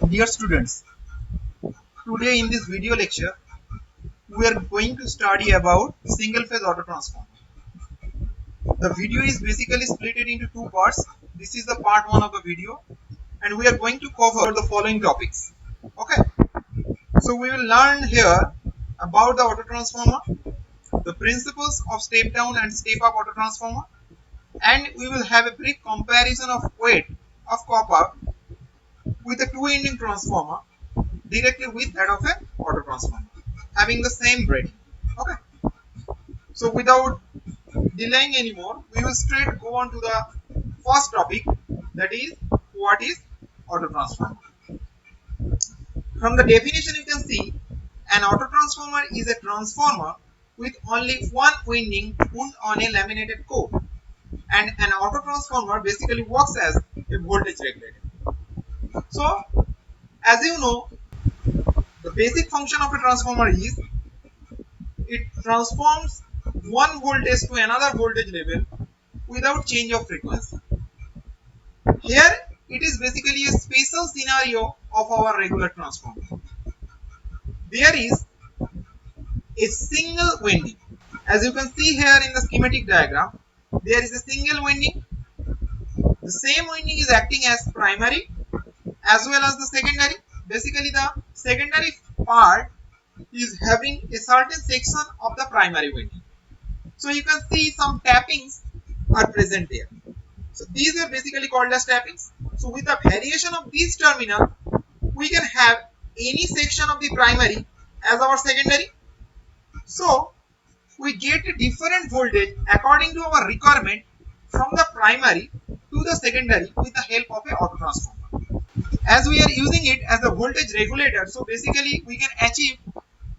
Dear students, today in this video lecture, we are going to study about single phase auto transformer. The video is basically split into two parts. This is the part 1 of the video, and we are going to cover the following topics. Okay, so we will learn here about the auto transformer, the principles of step down and step up auto transformer, and we will have a brief comparison of weight of copper with a two-winding transformer directly with that of an auto transformer having the same rating. Okay, so without delaying anymore, we will straight go on to the first topic, that is what is auto transformer. From the definition you can see an auto transformer is a transformer with only one winding wound on a laminated core, and an auto transformer basically works as a voltage regulator. So as you know, the basic function of a transformer is it transforms one voltage to another voltage level without change of frequency. Here it is basically a special scenario of our regular transformer. There is a single winding. As you can see here in the schematic diagram, there is a single winding. The same winding is acting as primary as well as the secondary. Basically the secondary part is having a certain section of the primary winding. So you can see some tappings are present there. So these are basically called as tappings. So with the variation of these terminal, we can have any section of the primary as our secondary. So we get a different voltage according to our requirement from the primary to the secondary with the help of a auto transformer. As we are using it as a voltage regulator, so basically we can achieve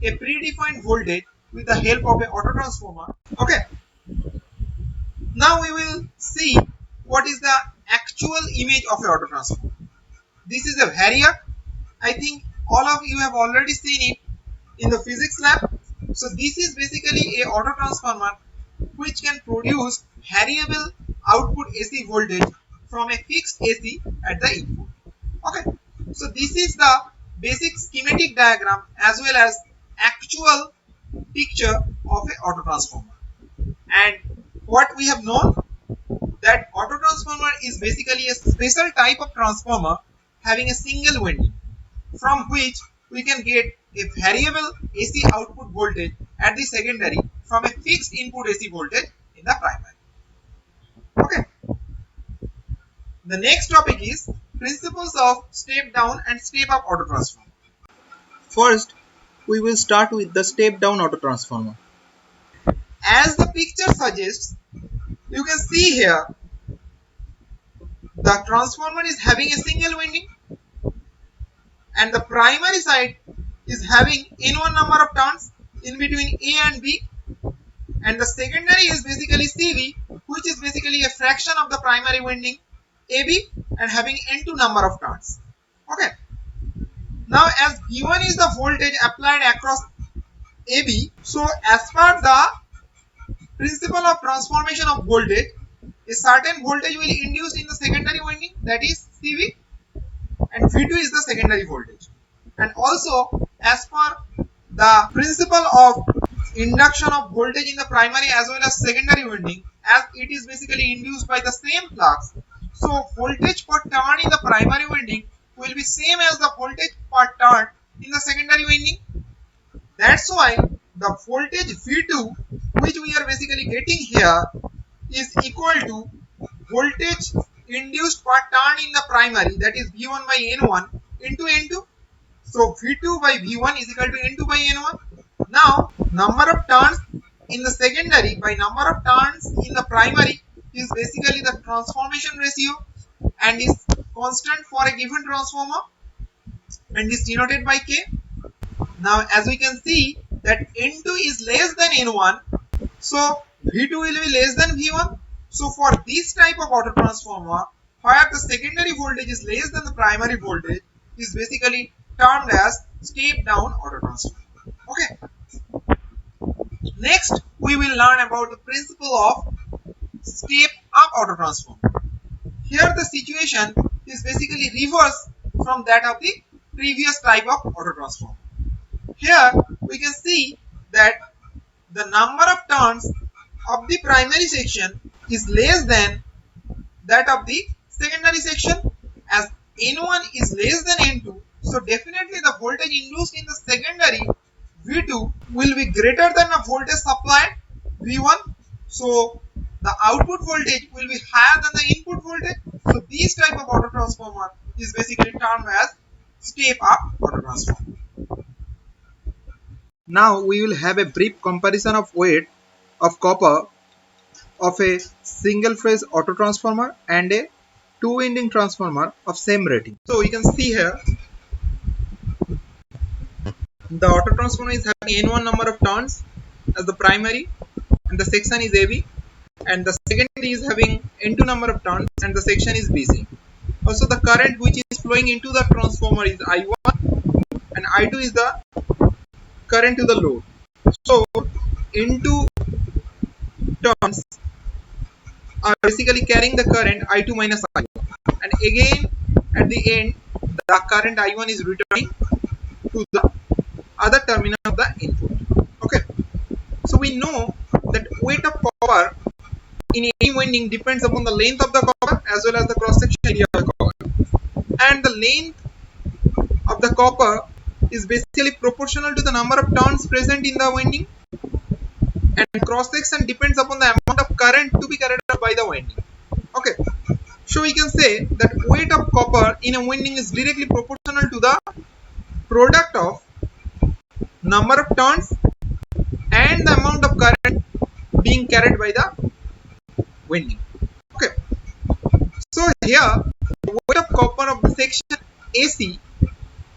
a predefined voltage with the help of an auto transformer. Okay. Now we will see what is the actual image of a auto transformer. This is a variac. I think all of you have already seen it in the physics lab. So this is basically a auto transformer which can produce variable output AC voltage from a fixed AC at the input. Okay. So this is the basic schematic diagram as well as actual picture of an auto transformer. And what we have known that auto transformer is basically a special type of transformer having a single winding from which we can get a variable AC output voltage at the secondary from a fixed input AC voltage in the primary. Okay. The next topic is principles of step down and step up auto transformer. First, we will start with the step down auto transformer. As the picture suggests, you can see here the transformer is having a single winding and the primary side is having n1 number of turns in between A and B, and the secondary is basically CV, which is basically a fraction of the primary winding AB and having n2 number of turns. Okay. Now as V1 is the voltage applied across AB, so as per the principle of transformation of voltage, a certain voltage will induce in the secondary winding, that is CV, and V2 is the secondary voltage. And also as per the principle of induction of voltage in the primary as well as secondary winding, as it is basically induced by the same flux, so voltage per turn in the primary winding will be same as the voltage per turn in the secondary winding. That's why the voltage V2 which we are basically getting here is equal to voltage induced per turn in the primary, that is V1 by N1 into N2. So V2 by V1 is equal to N2 by N1. Now number of turns in the secondary by number of turns in the primary is basically the transformation ratio and is constant for a given transformer and is denoted by K. Now as we can see that N2 is less than N1, so V2 will be less than V1. So for this type of auto transformer, where the secondary voltage is less than the primary voltage, is basically termed as step down auto transformer. Okay. Next, we will learn about the principle of step up auto transformer. Here the situation is basically reverse from that of the previous type of autotransformer. Here we can see that the number of turns of the primary section is less than that of the secondary section. As N1 is less than N2, so definitely the voltage induced in the secondary V2 will be greater than the voltage supplied V1. So the output voltage will be higher than the input voltage. So this type of autotransformer is basically termed as step up autotransformer. Now we will have a brief comparison of weight of copper of a single phase autotransformer and a two winding transformer of same rating. So you can see here the autotransformer is having N1 number of turns as the primary and the section is AB, and the secondary is having N2 number of turns and the section is BC. Also the current which is flowing into the transformer is I1 and I2 is the current to the load. So N2 turns are basically carrying the current I2 minus I1, and again at the end the current I1 is returning to the other terminal of the input. Okay, so we know that weight of copper in any winding depends upon the length of the copper as well as the cross section area of the copper, and the length of the copper is basically proportional to the number of turns present in the winding, and cross section depends upon the amount of current to be carried out by the winding. Okay, so we can say that weight of copper in a winding is directly proportional to the product of number of turns and the amount of current being carried by the winding. Okay, so here the weight of copper of the section AC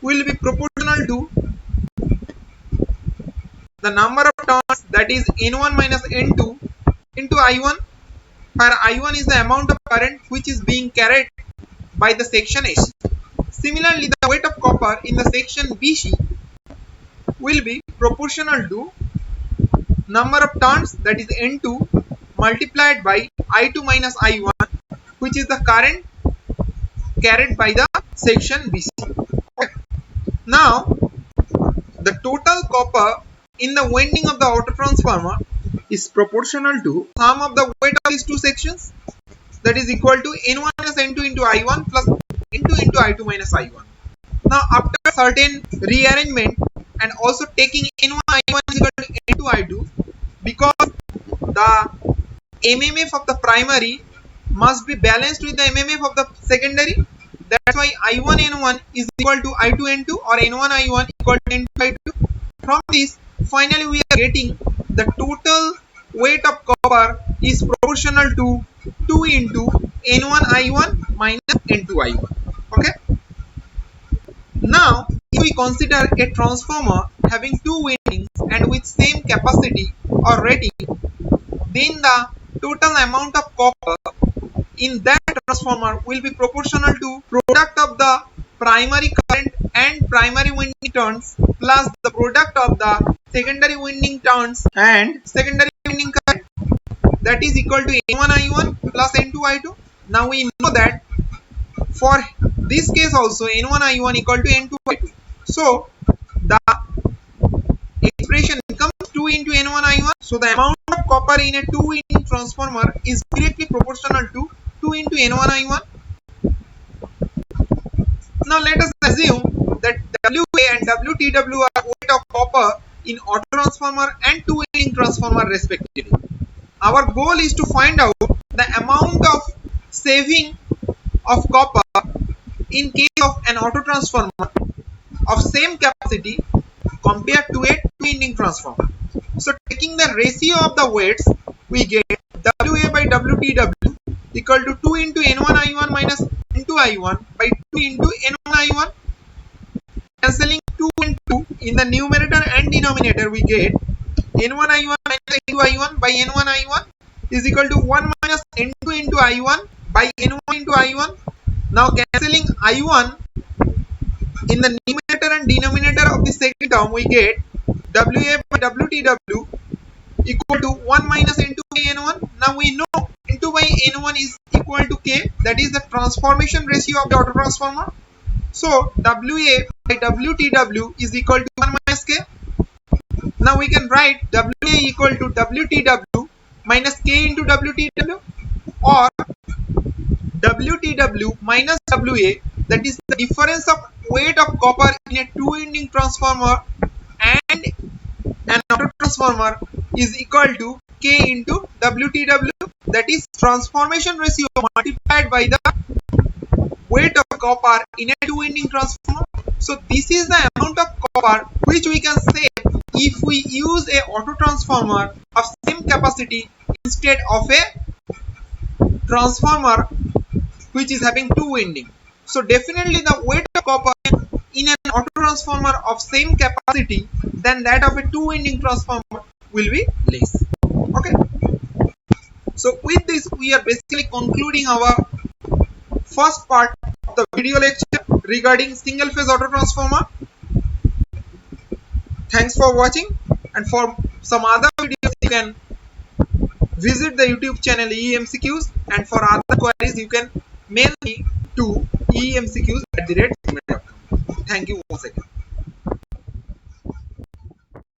will be proportional to the number of turns, that is N1 minus N2 into I1, where I1 is the amount of current which is being carried by the section AC. Similarly, the weight of copper in the section BC will be proportional to number of turns, that is N2 multiplied by I2 minus I1, which is the current carried by the section BC. Okay. Now the total copper in the winding of the autotransformer is proportional to sum of the weight of these two sections, that is equal to N1 minus N2 into I1 plus N2 into I2 minus I1. Now after certain rearrangement and also taking N1 I1 is equal to N2 I2, because the MMF of the primary must be balanced with the MMF of the secondary, that's why I1 N1 is equal to I2 N2 or N1 I1 equal to N2 I2. From this, finally we are getting the total weight of copper is proportional to 2 into N1 I1 minus N2 I1. Okay. Now if we consider a transformer having two windings and with same capacity or rating, then the total amount of copper in that transformer will be proportional to product of the primary current and primary winding turns plus the product of the secondary winding turns and secondary winding current, that is equal to N1 I1 plus N2 I2. Now we know that for this case also N1 I1 equal to N2 I2. So the expression becomes 2 into N1 I1. So the amount of copper in a two winding transformer is directly proportional to 2 into N1 I1. Now let us assume that WA and WTW are weight of copper in autotransformer and two winding transformer respectively. Our goal is to find out the amount of saving of copper in case of an autotransformer of same capacity compared to a two winding transformer. So taking the ratio of the weights, we get WA by WTW equal to 2 into N1 I1 minus N2 I1 by 2 into N1 I1. Cancelling 2 and 2 in the numerator and denominator, we get N1 I1 minus N2 I1 by N1 I1 is equal to 1 minus N2 into I1 by N1 into I1. Now cancelling I1 in the numerator and denominator of the second term, we get WA by WTW equal to 1 minus N2 by N1. Now we know N2 by N1 is equal to K, that is the transformation ratio of the autotransformer. So WA by WTW is equal to 1 minus K. Now we can write WA equal to WTW minus K into WTW, or WTW minus WA, that is the difference of weight of copper in a two-winding transformer and an autotransformer, is equal to K into WTW, that is transformation ratio multiplied by the weight of copper in a two-winding transformer. So this is the amount of copper which we can save if we use a autotransformer of same capacity instead of a transformer which is having two winding. So definitely the weight of copper in an autotransformer of same capacity than that of a two winding transformer will be less. Okay. So with this we are basically concluding our first part of the video lecture regarding single phase autotransformer. Thanks for watching, and for some other videos you can visit the YouTube channel EEMCQs, and for other queries you can mail me to EEMCQs@gmail.com. Thank you once again.